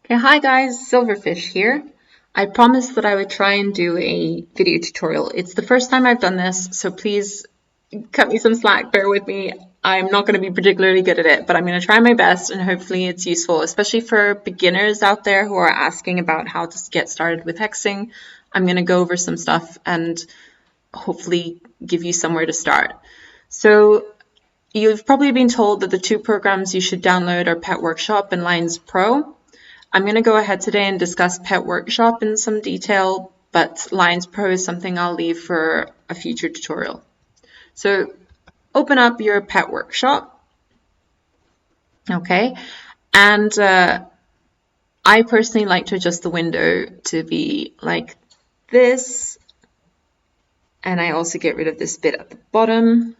Okay, hi guys, Silverfish here. I promised that I would try and do a video tutorial. It's the first time I've done this, so please cut me some slack, bear with me. I'm not going to be particularly good at it, but I'm going to try my best and hopefully it's useful, especially for beginners out there who are asking about how to get started with hexing. I'm going to go over some stuff and hopefully give you somewhere to start. So you've probably been told that the two programs you should download are Pet Workshop and Linez Pro. I'm going to go ahead today and discuss Pet Workshop in some detail, but Linez Pro is something I'll leave for a future tutorial. So open up your Pet Workshop, okay, and I personally like to adjust the window to be like this, and I also get rid of this bit at the bottom,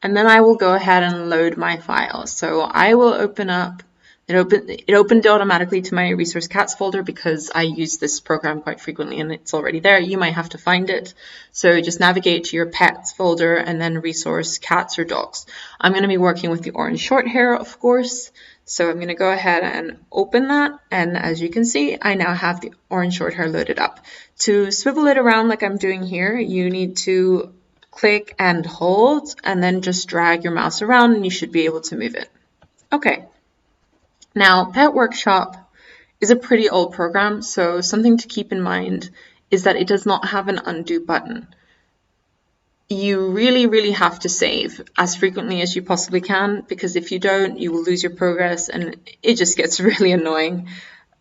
and then I will go ahead and load my file. So I will open up. It opened automatically to my resource cats folder because I use this program quite frequently and it's already there. You might have to find it. So just navigate to your pets folder and then resource cats or dogs. I'm going to be working with the orange short hair, of course. So I'm going to go ahead and open that. And as you can see, I now have the orange short hair loaded up. To swivel it around like I'm doing here, you need to click and hold and then just drag your mouse around and you should be able to move it. Okay. Now, Pet Workshop is a pretty old program, so something to keep in mind is that it does not have an undo button. You really have to save as frequently as you possibly can, because if you don't, you will lose your progress and it just gets really annoying.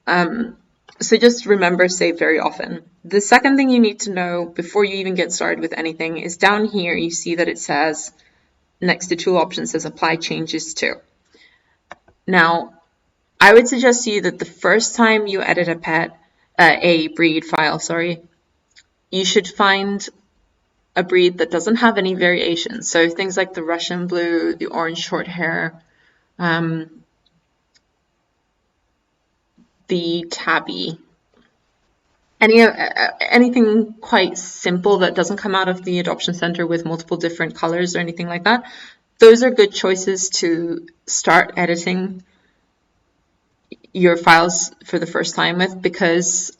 So just remember, save very often. The second thing you need to know before you even get started with anything is down here you see that it says, next to tool options, says apply changes to. Now, I would suggest to you that the first time you edit a breed file, you should find a breed that doesn't have any variations. So things like the Russian blue, the orange short hair, the tabby, anything quite simple that doesn't come out of the adoption center with multiple different colors or anything like that. Those are good choices to start editing your files for the first time with, because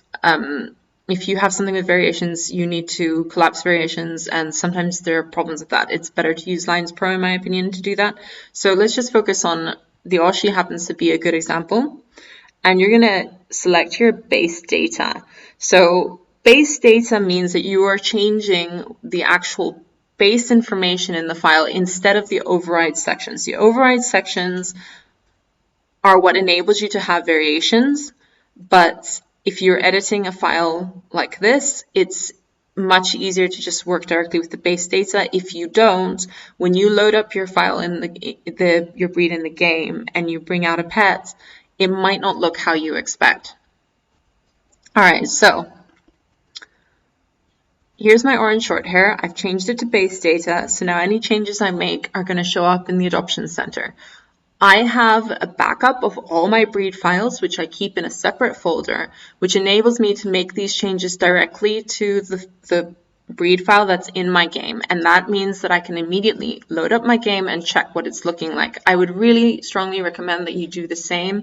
if you have something with variations, you need to collapse variations, and sometimes there are problems with that. It's better to use Linez Pro, in my opinion, to do that. So let's just focus on the Oshi happens to be a good example. And you're going to select your base data. So base data means that you are changing the actual base information in the file instead of the override sections. The override sections are what enables you to have variations, but if you're editing a file like this, it's much easier to just work directly with the base data. If you don't, when you load up your file in your breed in the game and you bring out a pet, it might not look how you expect. All right, so here's my orange short hair. I've changed it to base data, so now any changes I make are going to show up in the adoption center. I have a backup of all my breed files, which I keep in a separate folder, which enables me to make these changes directly to the breed file that's in my game. And that means that I can immediately load up my game and check what it's looking like. I would really strongly recommend that you do the same.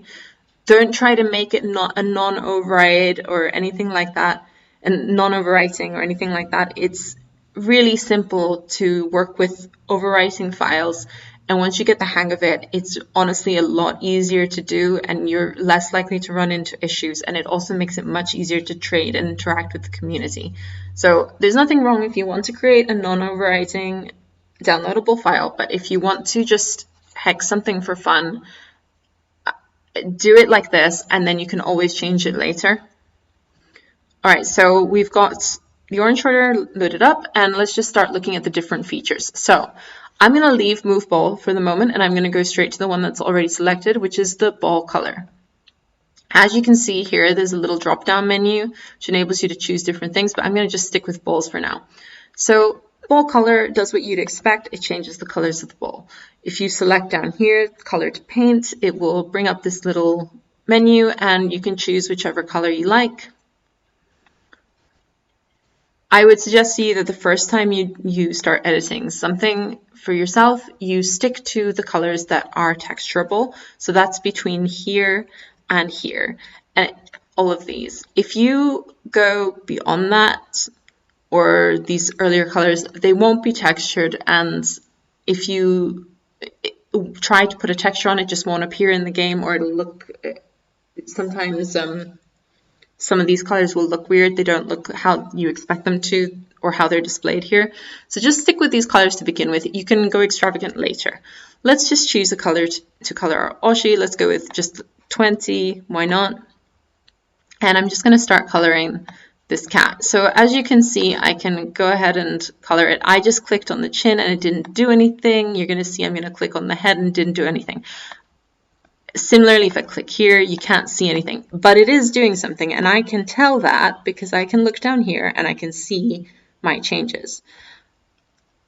Don't try to make it not a non-override or anything like that, and non-overwriting or anything like that. It's really simple to work with overwriting files. And once you get the hang of it, it's honestly a lot easier to do and you're less likely to run into issues. And it also makes it much easier to trade and interact with the community. So there's nothing wrong if you want to create a non-overwriting downloadable file, but if you want to just hex something for fun, do it like this, and then you can always change it later. All right, so we've got the orange short hair loaded up, and let's just start looking at the different features. So I'm going to leave move ball for the moment, and I'm going to go straight to the one that's already selected, which is the ball color. As you can see here, there's a little drop-down menu, which enables you to choose different things, but I'm going to just stick with balls for now. So ball color does what you'd expect. It changes the colors of the ball. If you select down here, color to paint, it will bring up this little menu, and you can choose whichever color you like. I would suggest to you that the first time you start editing something for yourself, you stick to the colors that are texturable. So that's between here and here, and all of these. If you go beyond that, or these earlier colors, they won't be textured, and if you try to put a texture on it, just won't appear in the game, or it'll look, sometimes some of these colors will look weird. They don't look how you expect them to, or how they're displayed here. So just stick with these colors to begin with. You can go extravagant later. Let's just choose a color to color our Oshi. Let's go with just 20, why not? And I'm just going to start coloring this cat. So as you can see, I can go ahead and color it. I just clicked on the chin and it didn't do anything. You're going to see I'm going to click on the head and it didn't do anything. Similarly, if I click here, you can't see anything, but it is doing something, and I can tell that because I can look down here and I can see my changes.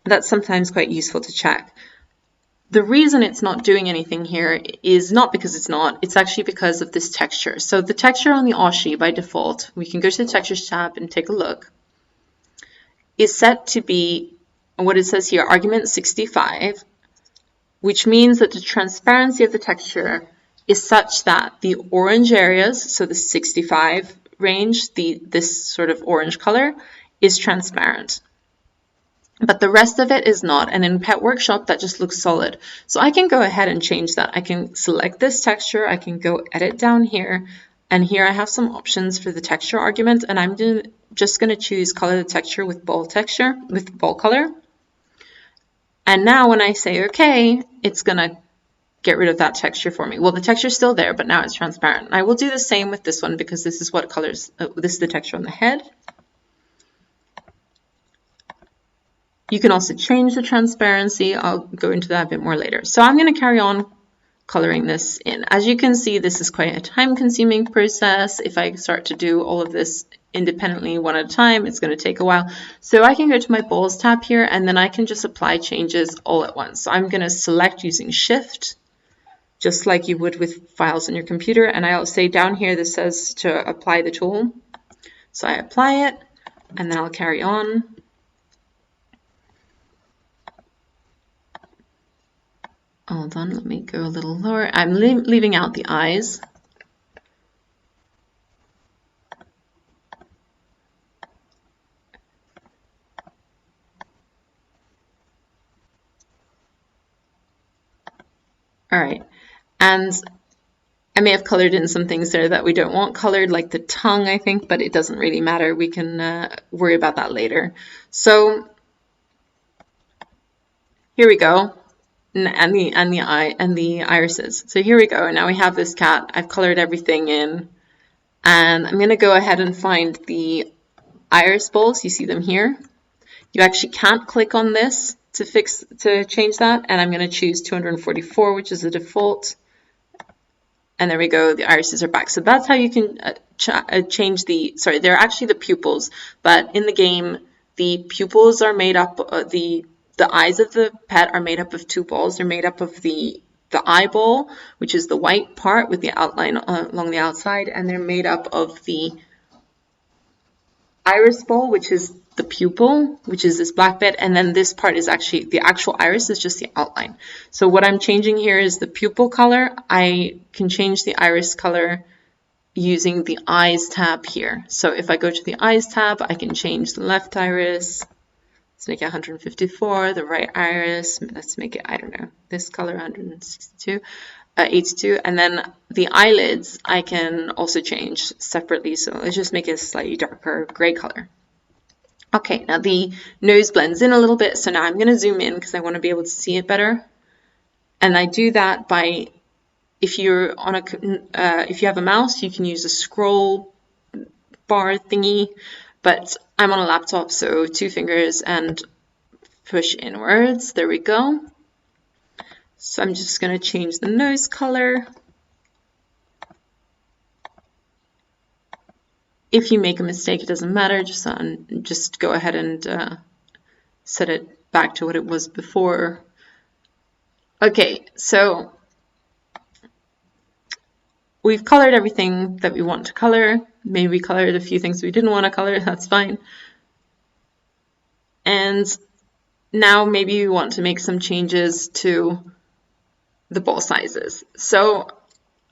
That's sometimes quite useful to check. The reason it's not doing anything here is not because it's not, it's actually because of this texture. So the texture on the Oshi by default, we can go to the Textures tab and take a look, is set to be what it says here, argument 65, which means that the transparency of the texture is such that the orange areas, so the 65 range, this sort of orange color, is transparent. But the rest of it is not, and in Pet Workshop that just looks solid. So I can go ahead and change that. I can select this texture, I can go edit down here, and here I have some options for the texture argument, and I'm just going to choose color the texture with ball texture, with ball color. And now when I say okay, it's going to get rid of that texture for me. Well, the texture is still there, but now it's transparent. I will do the same with this one because this is what colors, this is the texture on the head. You can also change the transparency. I'll go into that a bit more later. So I'm going to carry on coloring this in. As you can see, this is quite a time-consuming process. If I start to do all of this independently one at a time, it's going to take a while. So I can go to my Balls tab here, and then I can just apply changes all at once. So I'm going to select using Shift, just like you would with files on your computer. And I'll say down here, this says to apply the tool. So I apply it, and then I'll carry on. Hold on, let me go a little lower. I'm leaving out the eyes. All right, and I may have colored in some things there that we don't want colored, like the tongue, I think, but it doesn't really matter. We can worry about that later. So here we go. And the eye and the irises. So here we go. Now we have this cat. I've colored everything in, and I'm going to go ahead and find the iris balls. You see them here. You actually can't click on this to change that, and I'm going to choose 244, which is the default. And there we go. The irises are back. So that's how you can change the. Sorry, they're actually the pupils, but in the game, the pupils are made up. The eyes of the pet are made up of two balls. They're made up of the eyeball, which is the white part with the outline along the outside, and they're made up of the iris ball, which is the pupil, which is this black bit, and then this part is actually the actual iris is just the outline. So what I'm changing here is the pupil color. I can change the iris color using the eyes tab here. So if I go to the eyes tab, I can change the left iris. Let's make it 154, the right iris, let's make it, I don't know, this color 162, 82, and then the eyelids I can also change separately, so let's just make it a slightly darker gray color. Okay, now the nose blends in a little bit, so now I'm going to zoom in because I want to be able to see it better, and I do that by, if you're on if you have a mouse, you can use a scroll bar thingy, but I'm on a laptop, so 2 fingers and push inwards. There we go. So I'm just going to change the nose color. If you make a mistake, it doesn't matter. Just go ahead and set it back to what it was before. Okay, so we've colored everything that we want to color. Maybe we colored a few things we didn't want to color. That's fine. And now maybe we want to make some changes to the ball sizes. So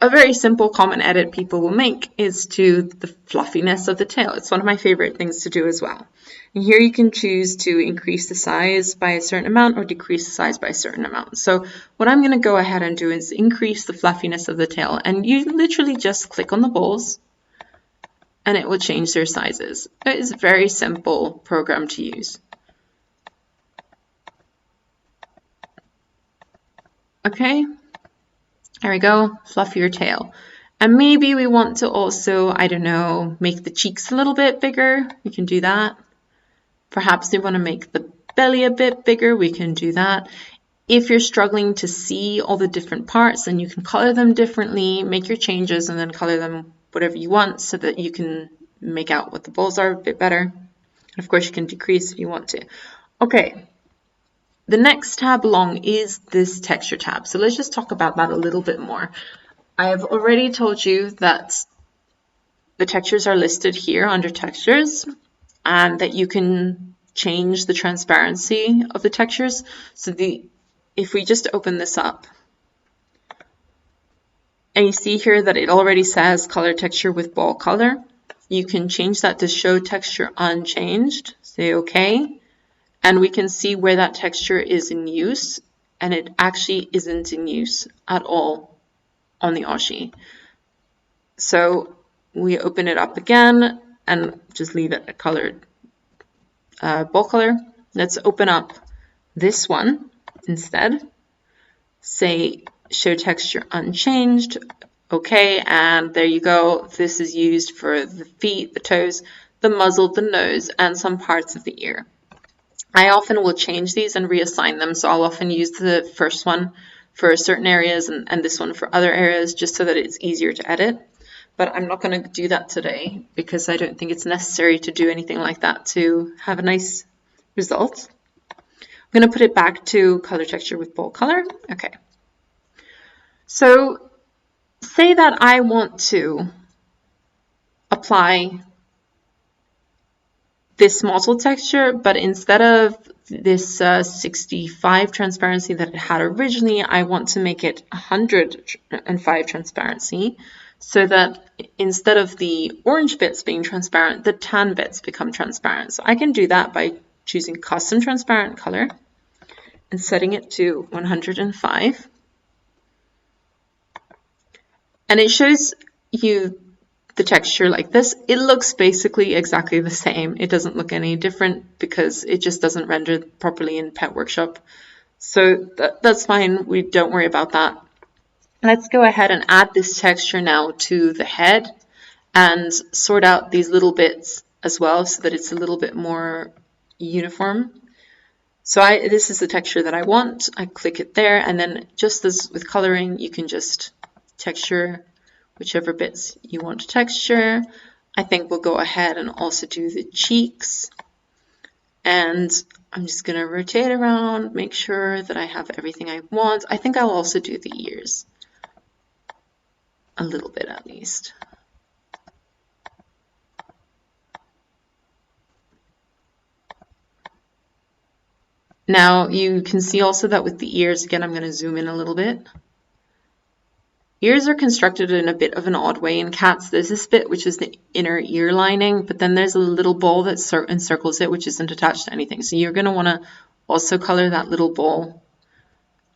a very simple common edit people will make is to the fluffiness of the tail. It's one of my favorite things to do as well. And here you can choose to increase the size by a certain amount or decrease the size by a certain amount. So what I'm going to go ahead and do is increase the fluffiness of the tail, and you literally just click on the balls and it will change their sizes. It is a very simple program to use. Okay, there we go, fluffier tail. And maybe we want to also, I don't know, make the cheeks a little bit bigger. We can do that. Perhaps we want to make the belly a bit bigger. We can do that. If you're struggling to see all the different parts, then you can color them differently, make your changes, and then color them whatever you want so that you can make out what the balls are a bit better. And of course, you can decrease if you want to. Okay. The next tab along is this texture tab. So let's just talk about that a little bit more. I have already told you that the textures are listed here under textures, and that you can change the transparency of the textures. So if we just open this up, and you see here that it already says color texture with ball color, you can change that to show texture unchanged, say OK, and we can see where that texture is in use, and it actually isn't in use at all on the Oshi. So we open it up again and just leave it a colored ball color. Let's open up this one instead. Say show texture unchanged. Okay, and there you go. This is used for the feet, the toes, the muzzle, the nose, and some parts of the ear. I often will change these and reassign them, so I'll often use the first one for certain areas and this one for other areas, just so that it's easier to edit. But I'm not going to do that today because I don't think it's necessary to do anything like that to have a nice result. I'm going to put it back to color texture with ball color. Okay. So say that I want to apply this muzzle texture, but instead of this 65 transparency that it had originally, I want to make it 105 transparency, so that instead of the orange bits being transparent, the tan bits become transparent. So I can do that by choosing custom transparent color and setting it to 105. And it shows you the texture like this. It looks basically exactly the same. It doesn't look any different because it just doesn't render properly in Pet Workshop. So that's fine. We don't worry about that. Let's go ahead and add this texture now to the head and sort out these little bits as well so that it's a little bit more uniform. So this is the texture that I want. I click it there, and then just as with coloring, you can just texture whichever bits you want to texture. I think we'll go ahead and also do the cheeks. And I'm just going to rotate around, make sure that I have everything I want. I think I'll also do the ears. A little bit at least. Now you can see also that with the ears, again, I'm going to zoom in a little bit. Ears are constructed in a bit of an odd way in cats. There's this bit which is the inner ear lining, but then there's a little ball that encircles it, which isn't attached to anything. So you're going to want to also color that little ball,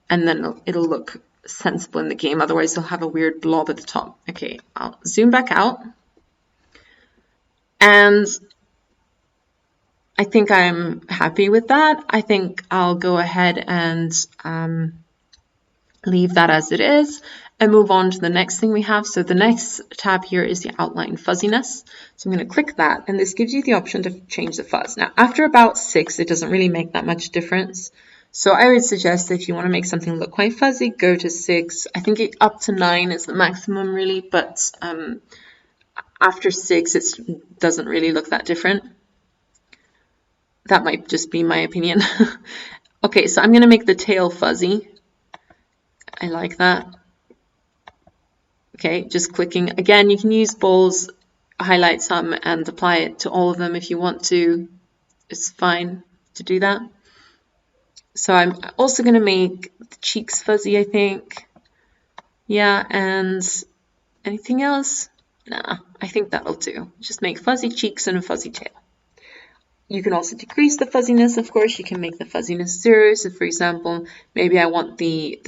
and then it'll look sensible in the game. Otherwise, they'll have a weird blob at the top. Okay, I'll zoom back out. And I think I'm happy with that. I think I'll go ahead and leave that as it is and move on to the next thing we have. So the next tab here is the outline fuzziness. So I'm going to click that, and this gives you the option to change the fuzz. Now, after about 6, it doesn't really make that much difference. So I would suggest that if you want to make something look quite fuzzy, go to 6. I think up to 9 is the maximum really, but after 6, it doesn't really look that different. That might just be my opinion. Okay, so I'm going to make the tail fuzzy. I like that. Okay, just clicking. Again, you can use balls, highlight some, and apply it to all of them if you want to. It's fine to do that. So I'm also going to make the cheeks fuzzy, I think. Yeah, and Anything else? Nah, I think that'll do. Just make fuzzy cheeks and a fuzzy tail. You can also decrease the fuzziness, of course. You can make the fuzziness 0. So for example, maybe I want the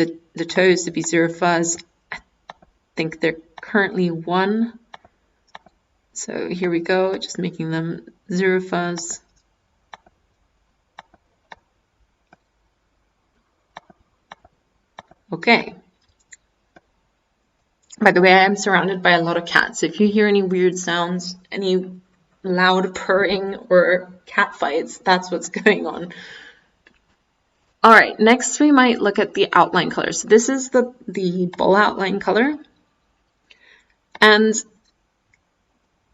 toes to be 0 fuzz. I think they're currently 1. So here we go, just making them 0 fuzz. Okay. By the way, I am surrounded by a lot of cats. If you hear any weird sounds, any loud purring or cat fights, that's what's going on. All right, next we might look at the outline color. So this is the ball outline color. And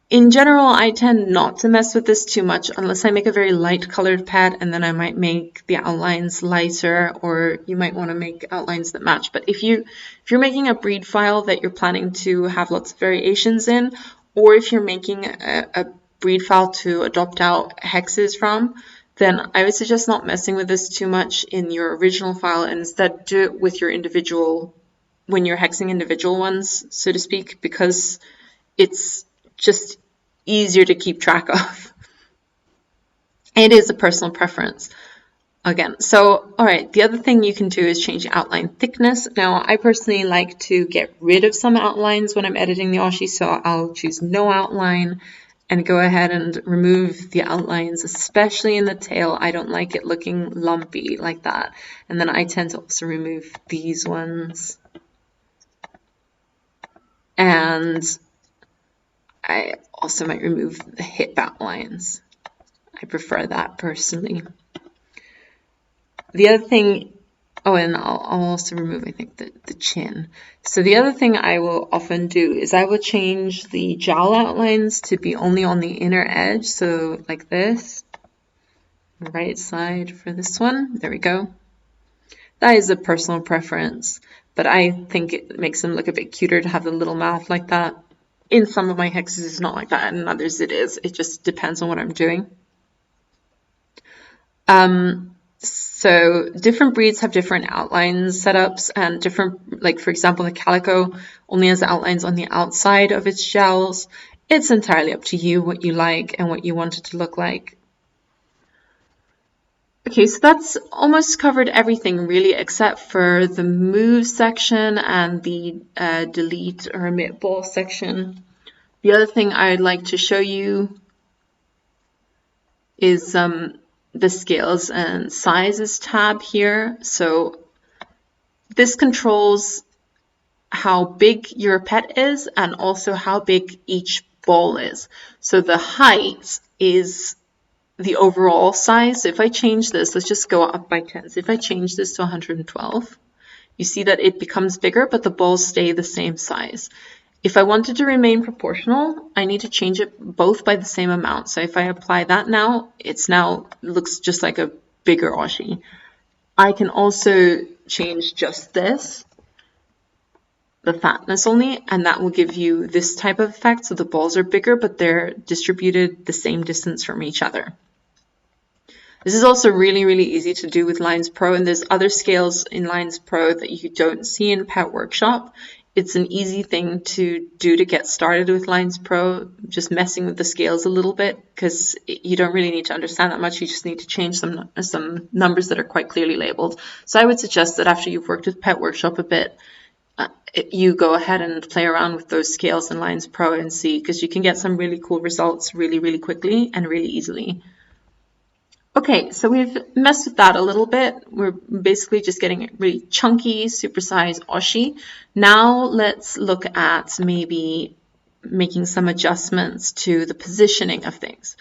in general, I tend not to mess with this too much unless I make a very light colored pad, and then I might make the outlines lighter, or you might want to make outlines that match. But if you're making a breed file that you're planning to have lots of variations in, or if you're making a breed file to adopt out hexes from, then I would suggest not messing with this too much in your original file, and instead do it with your individual, when you're hexing individual ones, so to speak, because it's just easier to keep track of. It is a personal preference again. So, all right, the other thing you can do is change the outline thickness. Now, I personally like to get rid of some outlines when I'm editing the Oshi, so I'll choose no outline and go ahead and remove the outlines, especially in the tail. I don't like it looking lumpy like that. And then I tend to also remove these ones. And I also might remove the hip outlines. I prefer that personally. The other thing, oh, and I'll also remove, I think, the chin. So the other thing I will often do is I will change the jowl outlines to be only on the inner edge. So like this, right side for this one. There we go. That is a personal preference, but I think it makes them look a bit cuter to have the little mouth like that. In some of my hexes, it's not like that, and in others it is. It just depends on what I'm doing. So different breeds have different outline setups and different, like for example, the calico only has outlines on the outside of its jowls. It's entirely up to you what you like and what you want it to look like. Okay, so that's almost covered everything really, except for the move section and the delete or omit ball section. The other thing I'd like to show you is the scales and sizes tab here. So this controls how big your pet is and also how big each ball is. So the height is the overall size. So if I change this, let's just go up by 10. So if I change this to 112, you see that it becomes bigger, but the balls stay the same size. If I wanted to remain proportional, I need to change it both by the same amount. So if I apply that now, it's now looks just like a bigger Oshi. I can also change just this, the fatness only, and that will give you this type of effect. So the balls are bigger, but they're distributed the same distance from each other. This is also really, really easy to do with Linez Pro, and there's other scales in Linez Pro that you don't see in Pet Workshop. It's an easy thing to do to get started with Linez Pro, just messing with the scales a little bit, because you don't really need to understand that much. You just need to change some numbers that are quite clearly labeled. So I would suggest that after you've worked with Pet Workshop a bit, you go ahead and play around with those scales in Linez Pro and see, because you can get some really cool results really, really quickly and really easily. Okay, so we've messed with that a little bit. We're basically just getting it really chunky, supersized Oshi. Now let's look at maybe making some adjustments to the positioning of things.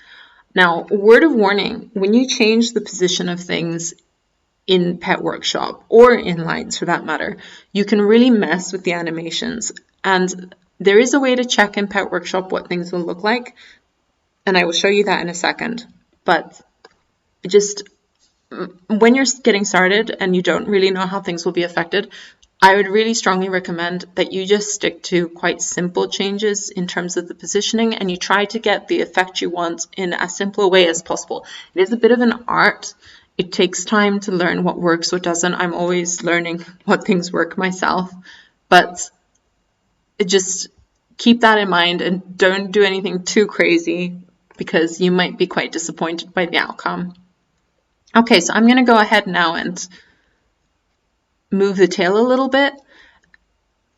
Now, word of warning, when you change the position of things in Pet Workshop or in Linez for that matter, you can really mess with the animations. And there is a way to check in Pet Workshop what things will look like, and I will show you that in a second. But just when you're getting started and you don't really know how things will be affected, I would really strongly recommend that you just stick to quite simple changes in terms of the positioning, and you try to get the effect you want in as simple a way as possible. It is a bit of an art. It takes time to learn what works, what doesn't. I'm always learning what things work myself, but it just keep that in mind and don't do anything too crazy because you might be quite disappointed by the outcome. Okay, so I'm going to go ahead now and move the tail a little bit.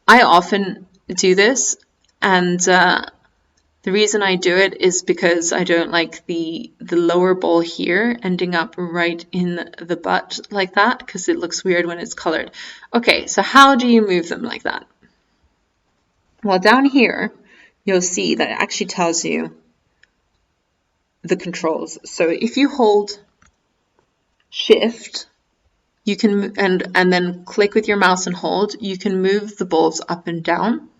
I often do this, and the reason I do it is because I don't like the lower ball here ending up right in the butt like that, because it looks weird when it's colored. Okay, so how do you move them like that? Well, down here, you'll see that it actually tells you the controls. So if you hold Shift, you can and then click with your mouse and hold, you can move the balls up and down.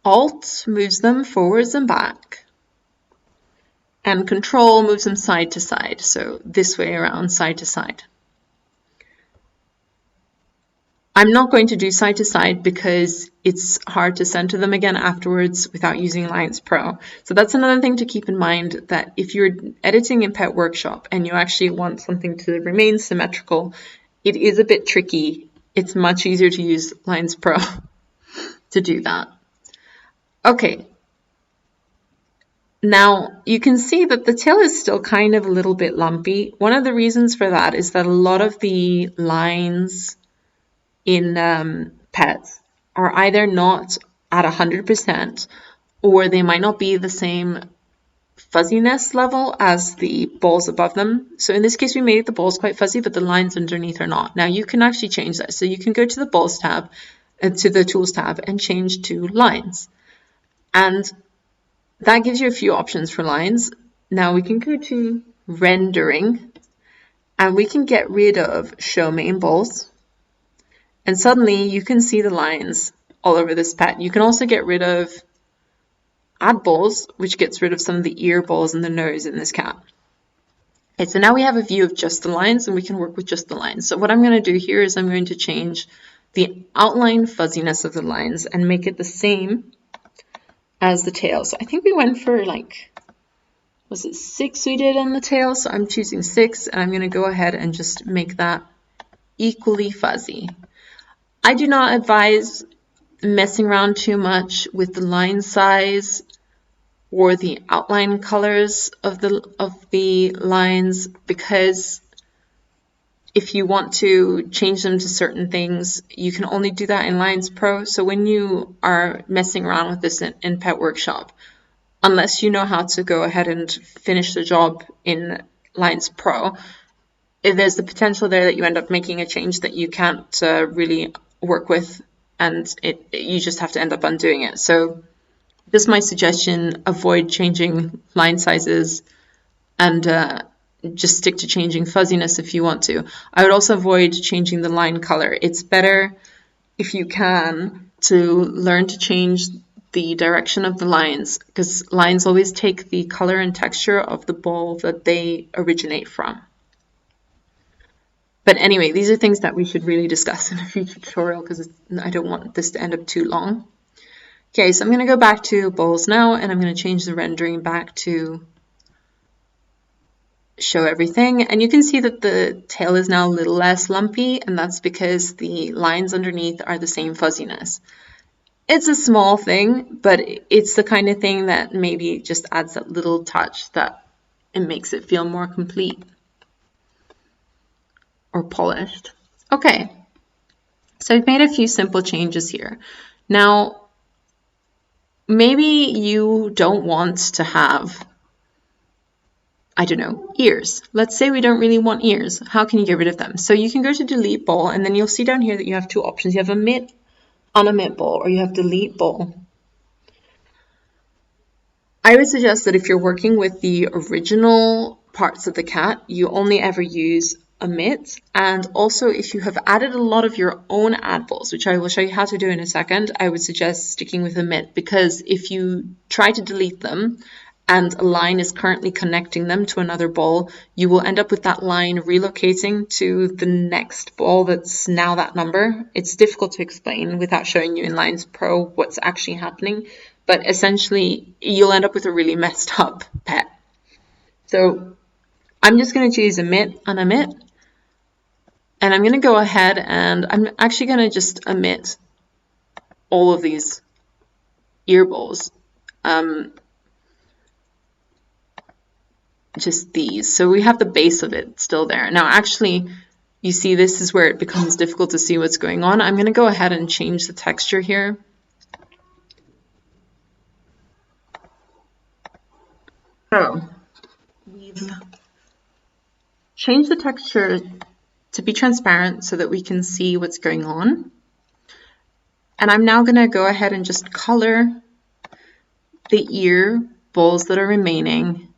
Alt moves them forwards and back. And Control moves them side to side, so this way around, side to side. I'm not going to do side to side because it's hard to center them again afterwards without using Linez Pro. So that's another thing to keep in mind, that if you're editing in Pet Workshop and you actually want something to remain symmetrical, it is a bit tricky. It's much easier to use Linez Pro to do that. Okay. Now, you can see that the tail is still kind of a little bit lumpy. One of the reasons for that is that a lot of the lines in Petz are either not at 100% or they might not be the same fuzziness level as the balls above them. So in this case, we made the balls quite fuzzy, but the lines underneath are not. Now you can actually change that. So you can go to the balls tab and to the tools tab and change to lines. And that gives you a few options for lines. Now we can go to rendering and we can get rid of show main balls. And suddenly you can see the lines all over this pet. You can also get rid of Addballs, which gets rid of some of the ear balls and the nose in this cat. Okay, so now we have a view of just the lines and we can work with just the lines. So what I'm going to do here is I'm going to change the outline fuzziness of the lines and make it the same as the tail. So I think we went for was it 6 we did on the tail? So I'm choosing 6 and I'm going to go ahead and just make that equally fuzzy. I do not advise messing around too much with the line size or the outline colors of the lines, because if you want to change them to certain things, you can only do that in Linez Pro. So when you are messing around with this in Pet Workshop, unless you know how to go ahead and finish the job in Linez Pro, there's the potential there that you end up making a change that you can't really work with, and you just have to end up undoing it. So just my suggestion, avoid changing line sizes and just stick to changing fuzziness if you want to. I would also avoid changing the line color. It's better, if you can, to learn to change the direction of the lines, because lines always take the color and texture of the ball that they originate from. But anyway, these are things that we should really discuss in a future tutorial because I don't want this to end up too long. Okay, so I'm going to go back to balls now and I'm going to change the rendering back to show everything. And you can see that the tail is now a little less lumpy, and that's because the lines underneath are the same fuzziness. It's a small thing, but it's the kind of thing that maybe just adds that little touch that it makes it feel more complete or polished. Okay, so I've made a few simple changes here. Now, maybe you don't want to have, I don't know, ears. Let's say we don't really want ears. How can you get rid of them? So you can go to delete ball, and then you'll see down here that you have two options. You have omit, unomit ball, or you have delete ball. I would suggest that if you're working with the original parts of the cat, you only ever use omit. And also, if you have added a lot of your own Addballs, which I will show you how to do in a second, I would suggest sticking with omit, because if you try to delete them and a line is currently connecting them to another ball, you will end up with that line relocating to the next ball that's now that number. It's difficult to explain without showing you in Linez Pro what's actually happening, but essentially you'll end up with a really messed up pet. So I'm just going to choose omit, unomit, and I'm going to go ahead and I'm actually going to just omit all of these ear balls. Just these. So we have the base of it still there. Now actually, you see this is where it becomes difficult to see what's going on. I'm going to go ahead and change the texture here. So we've changed the texture to be transparent so that we can see what's going on. And I'm now going to go ahead and just color the ear balls that are remaining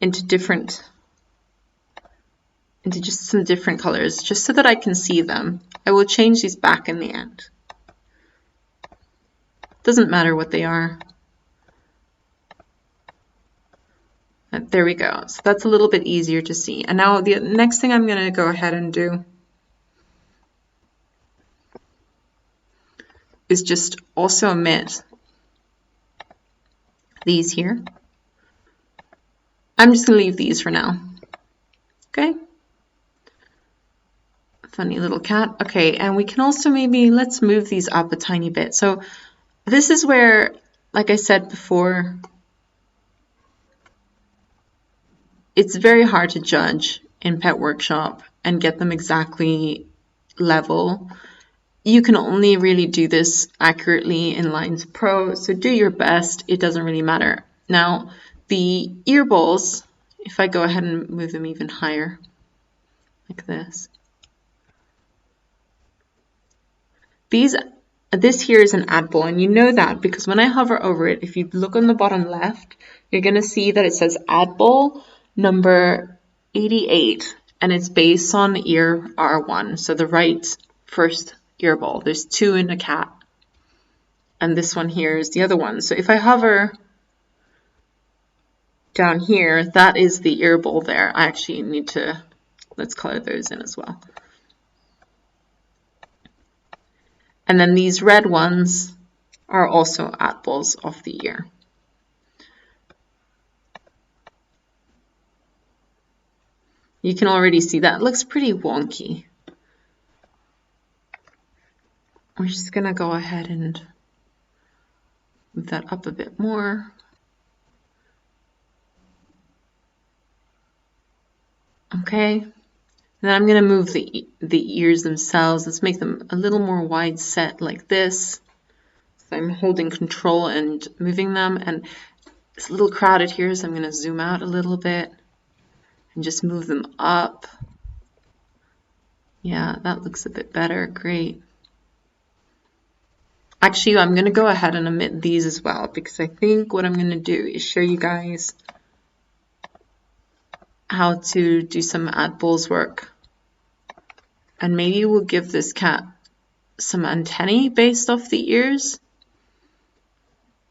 into just some different colors, just so that I can see them. I will change these back in the end. Doesn't matter what they are. There we go. So that's a little bit easier to see. And now the next thing I'm going to go ahead and do is just also omit these here. I'm just going to leave these for now. Okay. Funny little cat. Okay, and we can also maybe, let's move these up a tiny bit. So this is where, like I said before, it's very hard to judge in Pet Workshop and get them exactly level. You can only really do this accurately in Linez Pro, so do your best. It doesn't really matter. Now, the ear balls, if I go ahead and move them even higher, like this. This here is an Addball, and you know that because when I hover over it, if you look on the bottom left, you're going to see that it says Addball number 88, and it's based on ear R1, so the right first ear ball. There's two in a cat, and this one here is the other one. So if I hover down here, that is the ear ball there. I actually need to, let's color those in as well. And then these red ones are also Addballs of the ear. You can already see that. It looks pretty wonky. We're just going to go ahead and move that up a bit more. Okay. And then I'm going to move the ears themselves. Let's make them a little more wide set like this. So I'm holding control and moving them. And it's a little crowded here, so I'm going to zoom out a little bit and just move them up. Yeah, that looks a bit better. Great. Actually, I'm going to go ahead and omit these as well, because I think what I'm going to do is show you guys how to do some Addballs work. And maybe we'll give this cat some antennae based off the ears.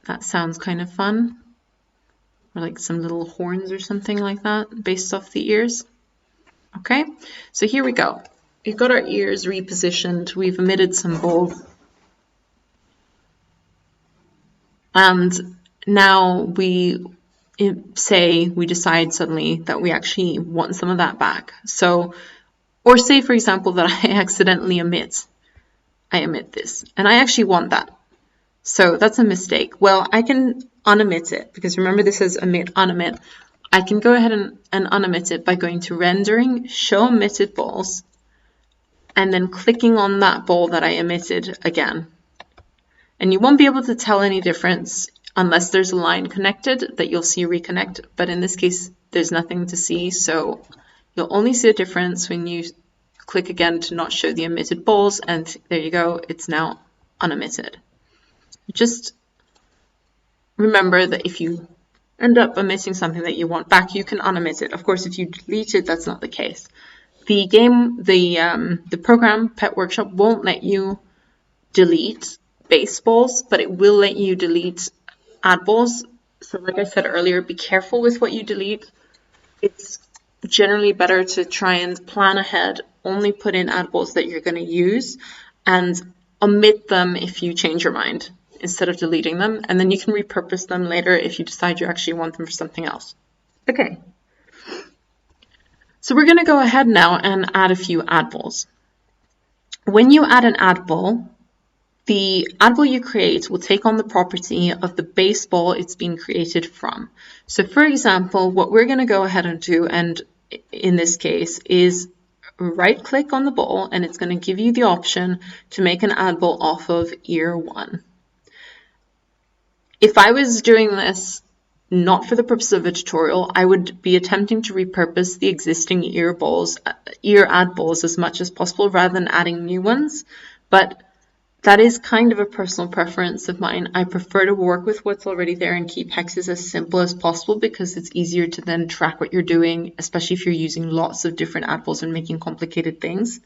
That sounds kind of fun. Or like some little horns or something like that based off the ears. Okay, so here we go. We've got our ears repositioned. We've omitted some balls. And now we say we decide suddenly that we actually want some of that back. So, or say for example that I accidentally omit this, and I actually want that. So that's a mistake. Well, I can unomit it, because remember this is omit, unomit. I can go ahead and unomit it by going to rendering, show omitted balls, and then clicking on that ball that I omitted again. And you won't be able to tell any difference unless there's a line connected that you'll see reconnect. But in this case, there's nothing to see. So you'll only see a difference when you click again to not show the omitted balls. And there you go. It's now unomitted. Just remember that if you end up omitting something that you want back, you can unomit it. Of course, if you delete it, that's not the case. The program Pet Workshop won't let you delete base balls, but it will let you delete Addballs. So like I said earlier, be careful with what you delete. It's generally better to try and plan ahead, only put in Addballs that you're going to use, and omit them if you change your mind instead of deleting them, and then you can repurpose them later if you decide you actually want them for something else. Okay, so we're going to go ahead now and add a few Addballs. When you add an Addball, the Addball you create will take on the property of the base ball it's been created from. So for example, what we're going to go ahead and do, and in this case, is right click on the ball, and it's going to give you the option to make an Addball off of ear 1. If I was doing this not for the purpose of a tutorial, I would be attempting to repurpose the existing ear Addballs as much as possible rather than adding new ones. But that is kind of a personal preference of mine. I prefer to work with what's already there and keep hexes as simple as possible because it's easier to then track what you're doing, especially if you're using lots of different Addballs and making complicated things.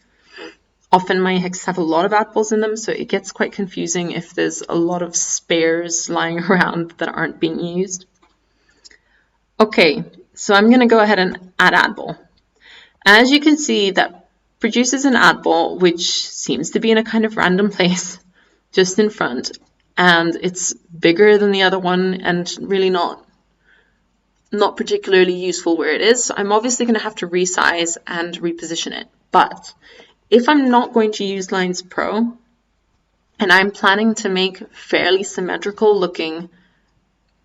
Often my hexes have a lot of Addballs in them, so it gets quite confusing if there's a lot of spares lying around that aren't being used. Okay, so I'm going to go ahead and add Addball. As you can see, that produces an Addball which seems to be in a kind of random place just in front, and it's bigger than the other one and really not particularly useful where it is. So I'm obviously going to have to resize and reposition it. But if I'm not going to use Linez Pro and I'm planning to make fairly symmetrical looking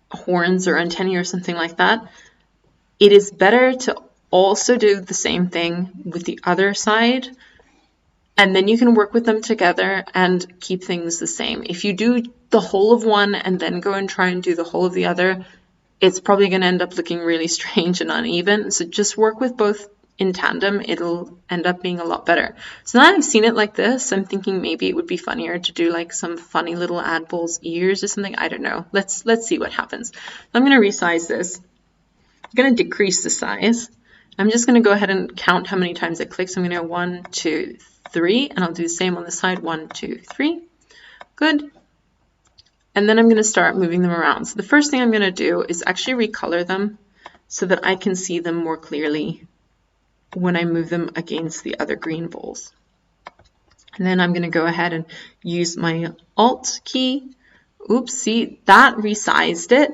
horns or antennae or something like that, it is better to also do the same thing with the other side, and then you can work with them together and keep things the same. If you do the whole of one and then go and try and do the whole of the other, it's probably going to end up looking really strange and uneven. So just work with both in tandem. It'll end up being a lot better. So now I've seen it like this, I'm thinking maybe it would be funnier to do like some funny little Addballs ears or something. I don't know. Let's see what happens. I'm going to resize this. I'm going to decrease the size. I'm just going to go ahead and count how many times it clicks. I'm going to go 1, 2, 3, and I'll do the same on the side. 1, 2, 3. Good. And then I'm going to start moving them around. So the first thing I'm going to do is actually recolor them so that I can see them more clearly when I move them against the other green balls. And then I'm going to go ahead and use my Alt key. Oops, see, that resized it.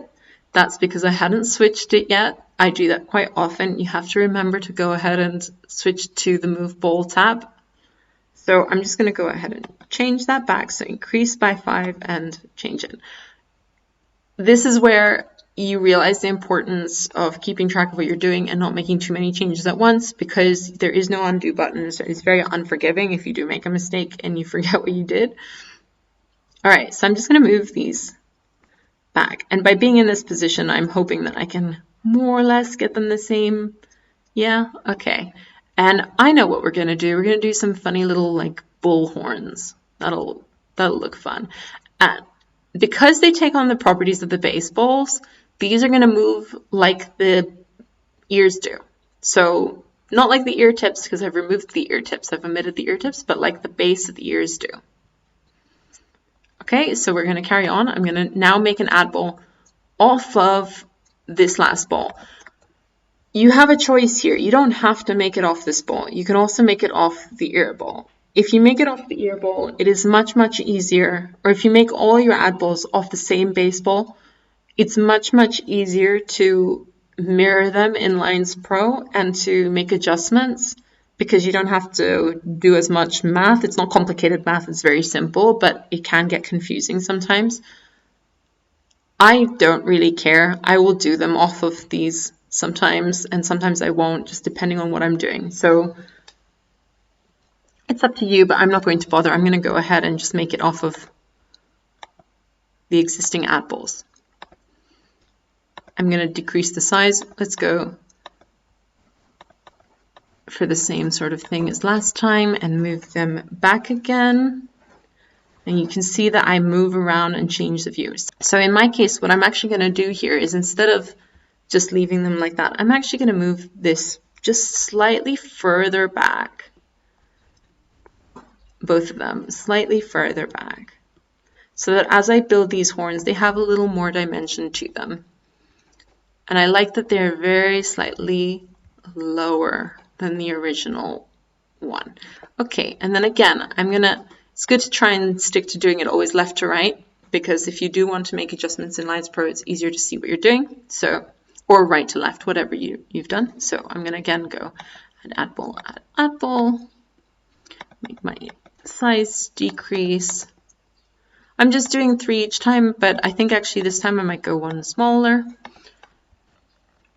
That's because I hadn't switched it yet. I do that quite often. You have to remember to go ahead and switch to the Move Ball tab. So I'm just going to go ahead and change that back. So increase by 5 and change it. This is where you realize the importance of keeping track of what you're doing and not making too many changes at once, because there is no undo button. So it's very unforgiving if you do make a mistake and you forget what you did. All right, so I'm just going to move these back. And by being in this position, I'm hoping that I can more or less get them the same. Yeah, okay. And I know what we're going to do. We're going to do some funny little like bull horns. That'll look fun. Because they take on the properties of the baseballs, these are going to move like the ears do. So not like the ear tips, because I've removed the ear tips, I've omitted the ear tips, but like the base of the ears do. Okay, so we're going to carry on. I'm going to now make an Addball off of this last ball. You have a choice here. You don't have to make it off this ball. You can also make it off the ear ball. If you make it off the ear ball, it is much, much easier. Or if you make all your Addballs off the same baseball, it's much, much easier to mirror them in Linez Pro and to make adjustments, because you don't have to do as much math. It's not complicated math, it's very simple, but it can get confusing sometimes. I don't really care. I will do them off of these sometimes, and sometimes I won't, just depending on what I'm doing. So it's up to you, but I'm not going to bother. I'm going to go ahead and just make it off of the existing Addballs. I'm going to decrease the size. Let's go for the same sort of thing as last time and move them back again. And you can see that I move around and change the views. So in my case, what I'm actually going to do here is, instead of just leaving them like that, I'm actually going to move this just slightly further back. Both of them slightly further back, so that as I build these horns, they have a little more dimension to them. And I like that they're very slightly lower than the original one. Okay, and then again, it's good to try and stick to doing it always left to right, because if you do want to make adjustments in Linez Pro, it's easier to see what you're doing. So, or right to left, whatever you've done. So I'm going to again go add Addball, make my size decrease, I'm just doing 3 each time, but I think actually this time I might go one smaller.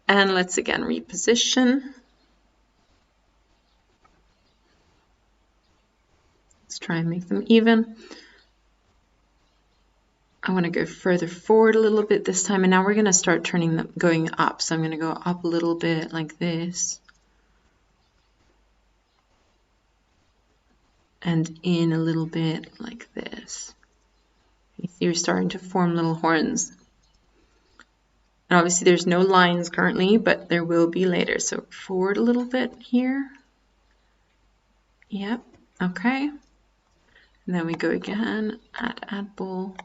And let's again reposition. Let's try and make them even. I want to go further forward a little bit this time, and now we're going to start turning them, going up. So I'm going to go up a little bit like this. And in a little bit like this. You see we're starting to form little horns. And obviously there's no lines currently, but there will be later. So forward a little bit here. Yep, okay. And then we go again, add Addball,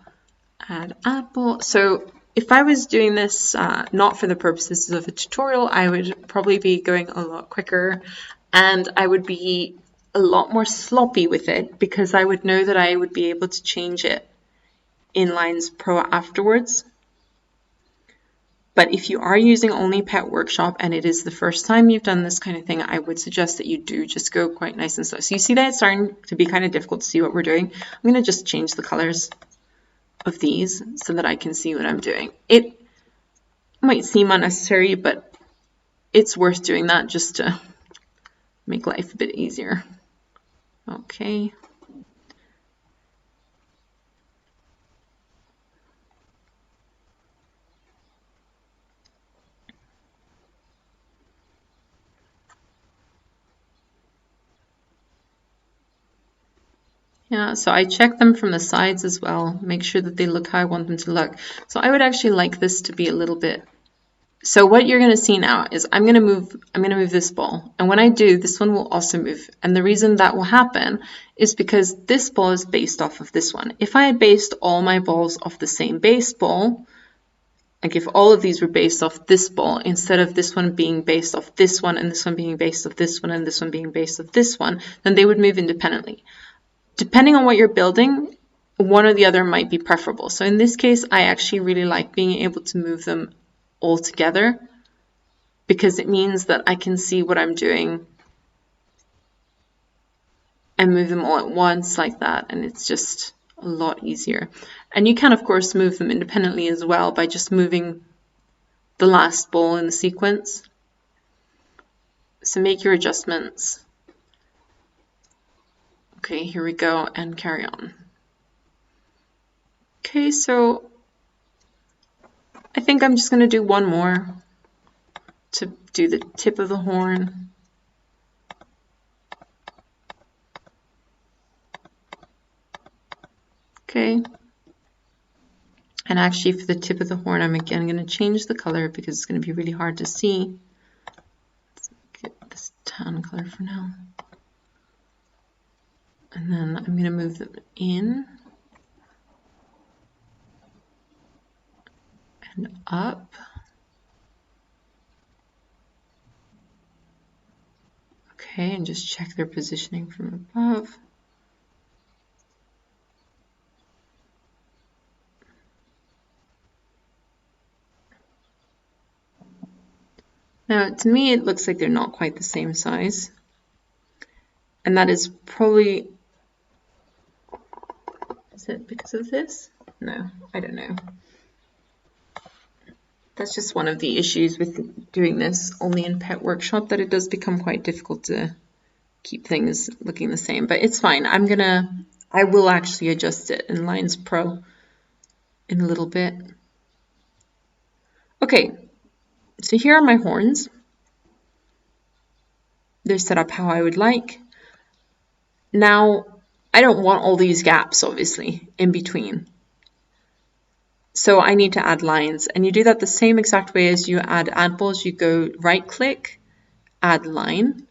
add Addball. So if I was doing this not for the purposes of a tutorial, I would probably be going a lot quicker and I would be a lot more sloppy with it because I would know that I would be able to change it in Linez Pro afterwards. But if you are using only Pet Workshop and it is the first time you've done this kind of thing, I would suggest that you do just go quite nice and slow. So you see that it's starting to be kind of difficult to see what we're doing. I'm going to just change the colors of these so that I can see what I'm doing. It might seem unnecessary, but it's worth doing that just to make life a bit easier. Okay. Yeah, so I check them from the sides as well, make sure that they look how I want them to look. So I would actually like this to be a little bit. So what you're going to see now is I'm going to move this ball. And when I do, this one will also move. And the reason that will happen is because this ball is based off of this one. If I had based all my balls off the same base ball, like if all of these were based off this ball, instead of this one being based off this one and this one being based off this one and this one being based off this one, then they would move independently. Depending on what you're building, one or the other might be preferable. So in this case, I actually really like being able to move them all together because it means that I can see what I'm doing and move them all at once like that, and it's just a lot easier. And you can of course move them independently as well by just moving the last ball in the sequence. So make your adjustments. Okay, here we go, and carry on. Okay, so I think I'm just going to do one more to do the tip of the horn. Okay. And actually for the tip of the horn, I'm again going to change the color because it's going to be really hard to see. Let's get this tan color for now. And then I'm going to move them in and up. Okay, and just check their positioning from above. Now, to me, it looks like they're not quite the same size. And that is probably, is it because of this? No, I don't know. That's just one of the issues with doing this only in Pet Workshop, that it does become quite difficult to keep things looking the same, but it's fine. I will actually adjust it in Linez Pro in a little bit. Okay, so here are my horns. They're set up how I would like. Now, I don't want all these gaps, obviously, in between. So I need to add lines, and you do that the same exact way as you add Addballs. You go right click, add line,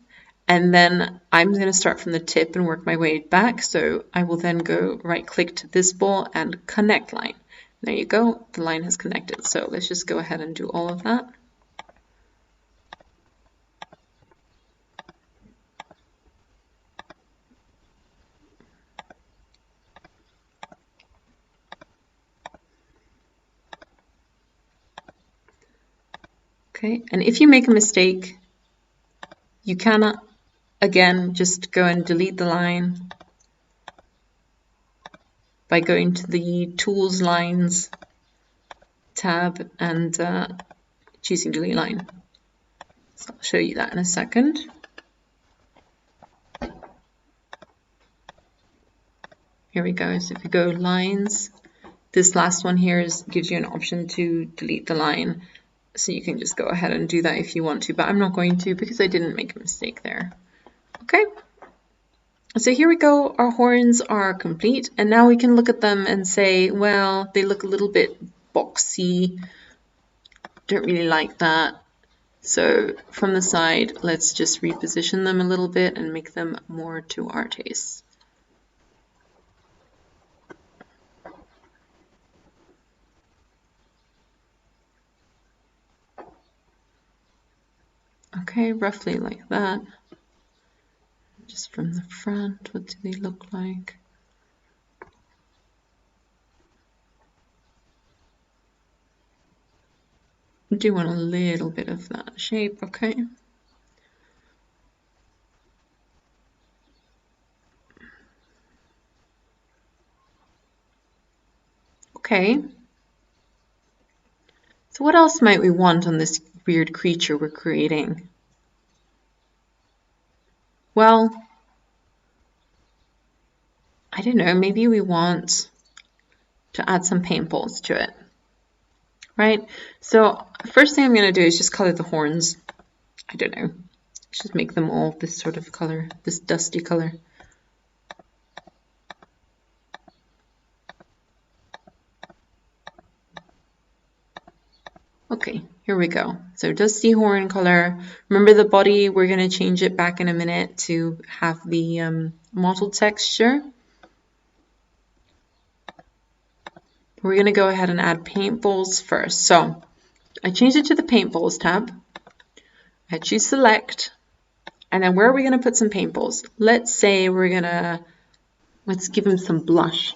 and then I'm going to start from the tip and work my way back. So I will then go right click to this ball and connect line. There you go, the line has connected. So let's just go ahead and do all of that. Okay, and if you make a mistake, you cannot, again, just go and delete the line by going to the Tools Lines tab and choosing Delete Line. So I'll show you that in a second. Here we go. So if you go Lines, this last one here gives you an option to delete the line. So you can just go ahead and do that if you want to, but I'm not going to because I didn't make a mistake there. Okay. So here we go. Our horns are complete, and now we can look at them and say, well, they look a little bit boxy. Don't really like that. So from the side, let's just reposition them a little bit and make them more to our taste. Okay, roughly like that. Just from the front, what do they look like? I do want a little bit of that shape, okay? Okay. So what else might we want on this weird creature we're creating? Well, I don't know, maybe we want to add some paintballs to it, right? So first thing I'm going to do is just color the horns. I don't know, just make them all this sort of color, this dusty color. Okay, here we go. So dusty horn color. Remember the body, we're going to change it back in a minute to have the mottled texture. We're going to go ahead and add paintballs first. So I changed it to the paintballs tab. I choose select. And then where are we going to put some paintballs? Let's say let's give him some blush.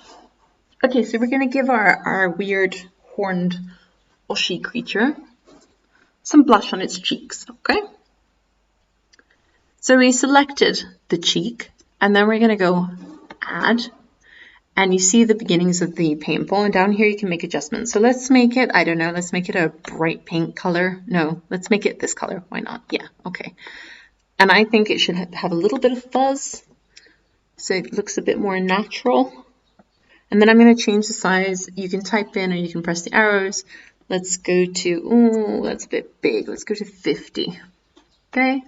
Okay, so we're going to give our weird horned Oshi creature some blush on its cheeks, okay? So we selected the cheek, and then we're going to go add, and you see the beginnings of the paintball, and down here you can make adjustments. So let's make it, I don't know, let's make it a bright pink color. No, let's make it this color. Why not? Yeah, okay. And I think it should have a little bit of fuzz, so it looks a bit more natural. And then I'm going to change the size. You can type in or you can press the arrows. Let's go to, ooh, that's a bit big. Let's go to 50. Okay.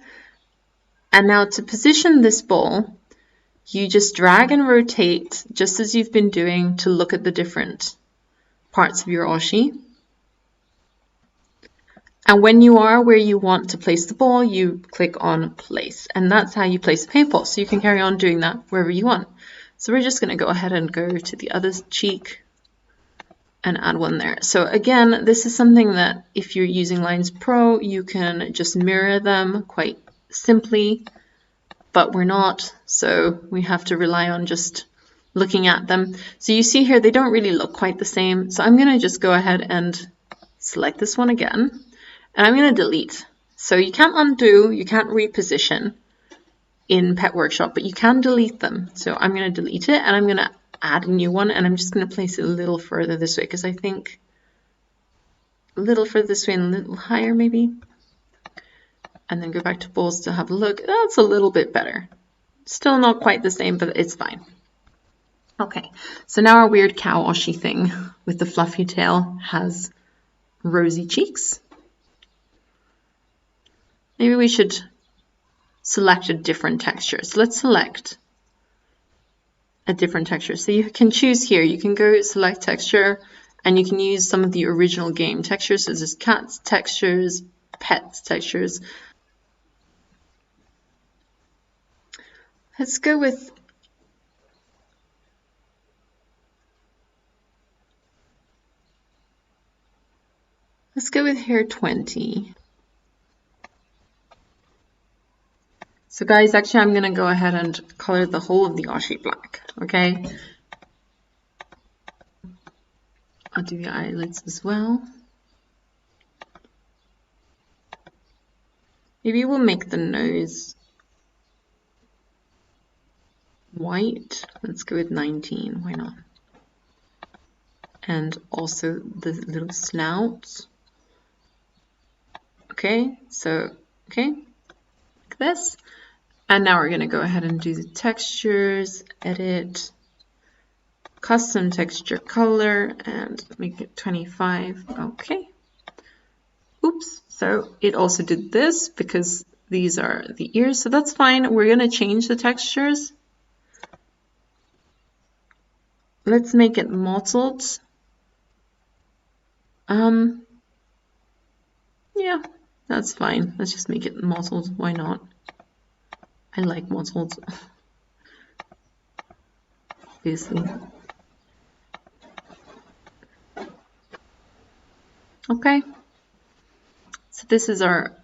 And now to position this ball, you just drag and rotate just as you've been doing to look at the different parts of your Oshi. And when you are where you want to place the ball, you click on place. And that's how you place a paintball. So you can carry on doing that wherever you want. So we're just going to go ahead and go to the other cheek and add one there. So again, this is something that if you're using Lines Pro, you can just mirror them quite simply, but we're not. So we have to rely on just looking at them. So you see here, they don't really look quite the same. So I'm going to just go ahead and select this one again, and I'm going to delete. So you can't undo, you can't reposition in Pet Workshop, but you can delete them. So I'm going to delete it, and I'm going to add a new one, and I'm just going to place it a little further this way because I think a little further this way and a little higher maybe. And then go back to balls to have a look. That's a little bit better. Still not quite the same, but it's fine. Okay, so now our weird cow Oshi thing with the fluffy tail has rosy cheeks. Maybe we should select a different texture. So let's select a different texture. So you can choose here. You can go select texture, and you can use some of the original game textures. So there's cats textures, pets textures. Let's go with hair 20. So guys, actually I'm going to go ahead and color the whole of the Oshi black, okay? I'll do the eyelids as well. Maybe we'll make the nose white. Let's go with 19, why not? and also the little snouts. Okay, so, okay, like this. And now we're going to go ahead and do the textures, edit, custom texture color, and make it 25. Okay. Oops. So it also did this because these are the ears, so that's fine. We're going to change the textures. Let's make it mottled. Yeah, that's fine. Let's just make it mottled. Why not? I like mottled. Obviously. Okay. So this is our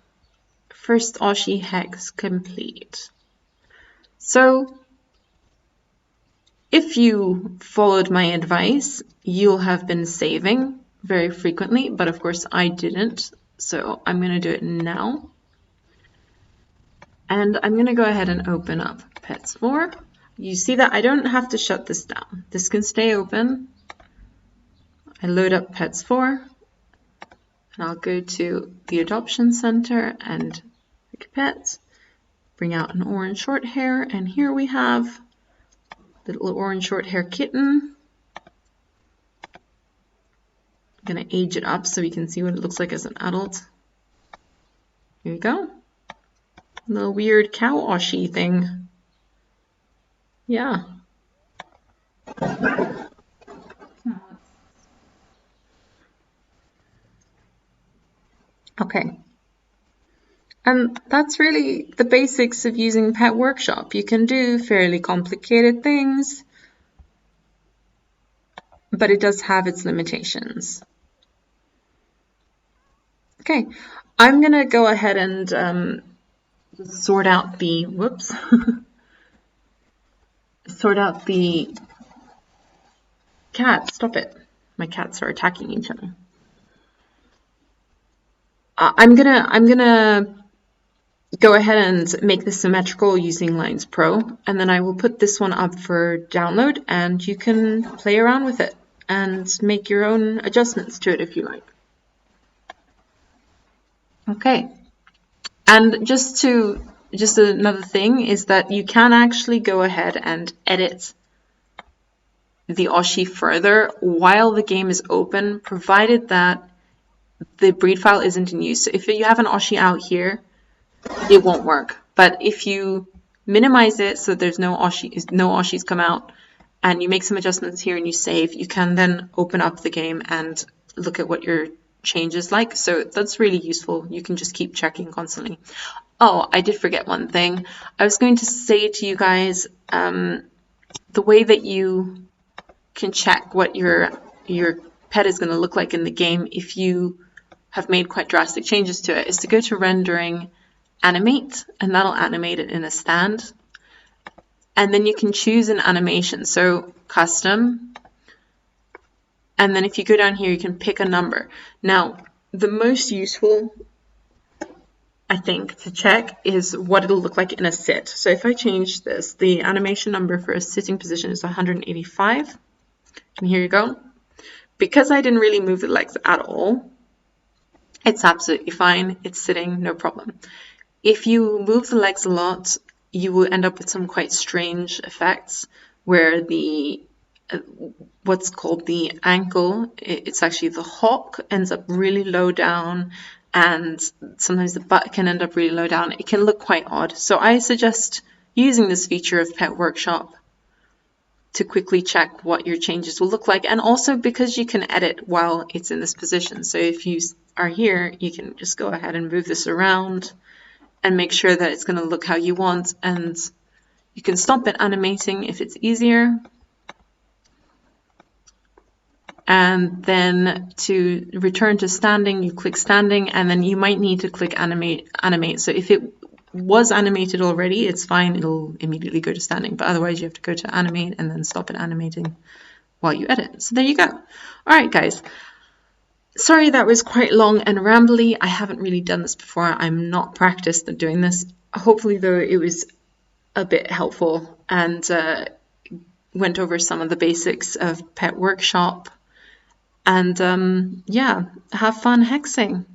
first Oshi hex complete. So if you followed my advice, you'll have been saving very frequently, but of course I didn't. So I'm going to do it now. And I'm going to go ahead and open up Petz 4. You see that I don't have to shut this down. This can stay open. I load up Petz 4. And I'll go to the Adoption Center and pick Petz. Bring out an orange short hair. And here we have the little orange short hair kitten. I'm going to age it up so we can see what it looks like as an adult. Here we go. The weird cow Oshi thing. Yeah. Okay. And that's really the basics of using Pet Workshop. You can do fairly complicated things, but it does have its limitations. Okay, I'm going to go ahead and sort out the, whoops, sort out the cats. Stop it. My cats are attacking each other. I'm gonna go ahead and make this symmetrical using Linez Pro, and then I will put this one up for download, and you can play around with it and make your own adjustments to it if you like. Okay, and just another thing is that you can actually go ahead and edit the Oshi further while the game is open, provided that the breed file isn't in use. So if you have an Oshi out here, it won't work. But if you minimize it so there's no Oshis come out, and you make some adjustments here and you save, you can then open up the game and look at what your change is like. So that's really useful. You can just keep checking constantly. Oh, I did forget one thing. I was going to say to you guys, the way that you can check what your pet is going to look like in the game if you have made quite drastic changes to it is to go to rendering, animate, and that'll animate it in a stand. And then you can choose an animation, so custom, and then if you go down here you can pick a number. Now the most useful, I think, to check is what it'll look like in a sit. So if I change this, the animation number for a sitting position is 185, and here you go. Because I didn't really move the legs at all, it's absolutely fine. It's sitting, no problem. If you move the legs a lot, you will end up with some quite strange effects where the what's called the ankle, it's actually the hock, ends up really low down, and sometimes the butt can end up really low down. It can look quite odd. So I suggest using this feature of Pet Workshop to quickly check what your changes will look like, and also because you can edit while it's in this position. So if you are here, you can just go ahead and move this around and make sure that it's going to look how you want, and you can stop it animating if it's easier. And then to return to standing, you click standing, and then you might need to click animate. So if it was animated already, it's fine, it'll immediately go to standing, but otherwise you have to go to animate and then stop it animating while you edit. So there you go. All right, guys. Sorry that was quite long and rambly. I haven't really done this before. I'm not practiced at doing this. Hopefully, though, it was a bit helpful and went over some of the basics of Pet Workshop And yeah, have fun hexing.